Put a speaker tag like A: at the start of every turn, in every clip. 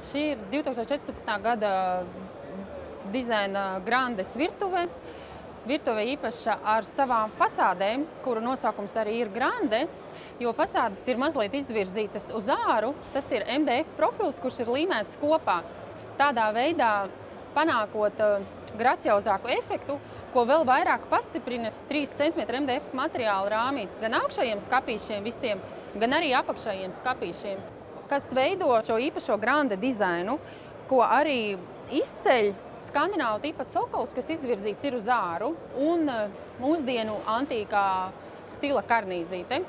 A: Šī ir 2014. gada dizaina Grandes virtuve. Virtuve īpaša ar savām fasādēm, kuru nosaukums arī ir Grande, jo fasādes ir mazliet izvirzītas uz āru. Tas ir MDF profils, kurš ir līmēts kopā. Tādā veidā panākot graciozāku efektu, ko vēl vairāk pastiprina 3 cm MDF materiāla rāmītes gan augšējiem skapīšiem visiem, gan arī apakšējiem skapīšiem, kas veido šo īpašo Grande dizainu, ko arī izceļ skandināvu tipa cokols, kas izvirzīts ir uz āru, un mūsdienu antīkā stila karnīzīte.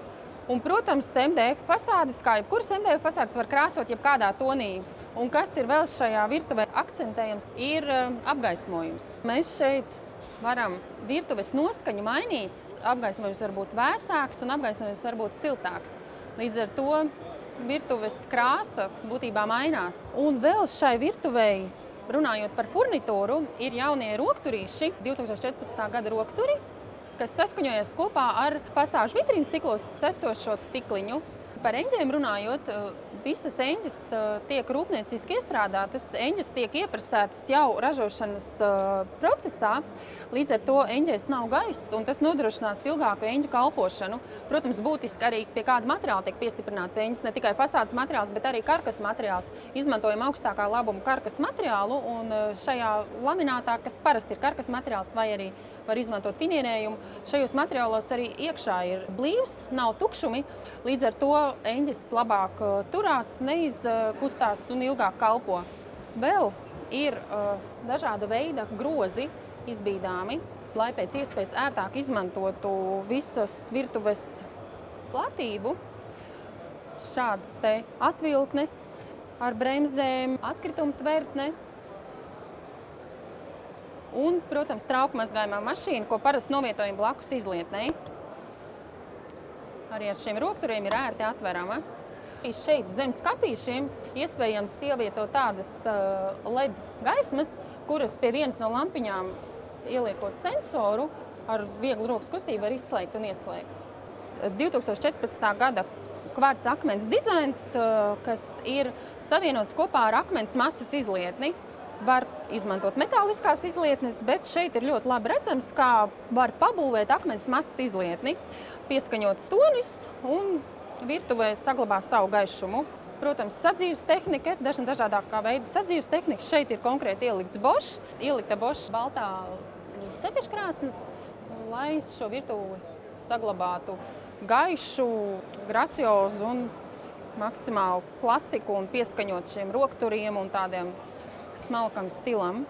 A: Un, protams, MDF fasādes, kā jebkuras MDF fasādes, var krāsot jebkādā tonī. Un kas ir vēl šajā virtuvē akcentējams, ir apgaismojums. Mēs šeit varam virtuves noskaņu mainīt. Apgaismojums var būt vēsāks un apgaismojums var būt siltāks. Līdz ar to virtuves krāsa būtībā mainās. Un vēl šai virtuvei, runājot par furnitūru, ir jaunie rokturīši, 2014. gada rokturi, kas saskaņojas kopā ar fasāžu vitrīnas stiklos esošo stikliņu. Par eņģēm runājot, visas eņģes tiek rūpnieciski iestrādātas, eņģes tiek ieprasētas jau ražošanas procesā, līdz ar to eņģēs nav gaiss, un tas nodrošinās ilgāku eņģu kalpošanu. Protams, būtiski arī pie kāda materiāla tiek piestiprināts eņģes, ne tikai fasādes materiāls, bet arī karkas materiāls. Izmantojam augstākā labuma karkas materiālu, un šajā laminātā, kas parasti ir karkas materiāls vai arī var izmantot finierējumu, šajos materiālos arī iekšā ir blīvs, nav tukšumi, līdz ar to eņģes labāk turās, neizkustās un ilgāk kalpo. Vēl ir dažāda veida grozi izbīdāmi, lai pēc iespējas ērtāk izmantotu visas virtuves platību. Šāds te atvilknes ar bremzēm, atkrituma tvertne un, protams, trauku mazgājumā mašīna, ko parasti novietojam blakus izlietnei. Arī ar šiem rokturiem ir ērti atverama. Šeit zem skapīšiem iespējams ievietot tādas LED gaismas, kuras pie vienas no lampiņām ieliekot sensoru ar vieglu rokas kustību var izslēgt un ieslēgt. 2014. gada kvarca akmens dizains, kas ir savienots kopā ar akmens masas izlietni. Var izmantot metāliskās izlietnes, bet šeit ir ļoti labi redzams, kā var pabūvēt akmens masas izlietni, pieskaņot stonis un virtuvē saglabā savu gaišumu. Protams, sadzīves tehnika, dažādākā veida sadzīves tehnika. Šeit ir konkrēti ielikta Bosch baltā cepeškrāsnes, lai šo virtuvi saglabātu gaišu, graciozu un maksimālu klasiku un pieskaņot šiem rokturiem un tādiem smalkam stilam.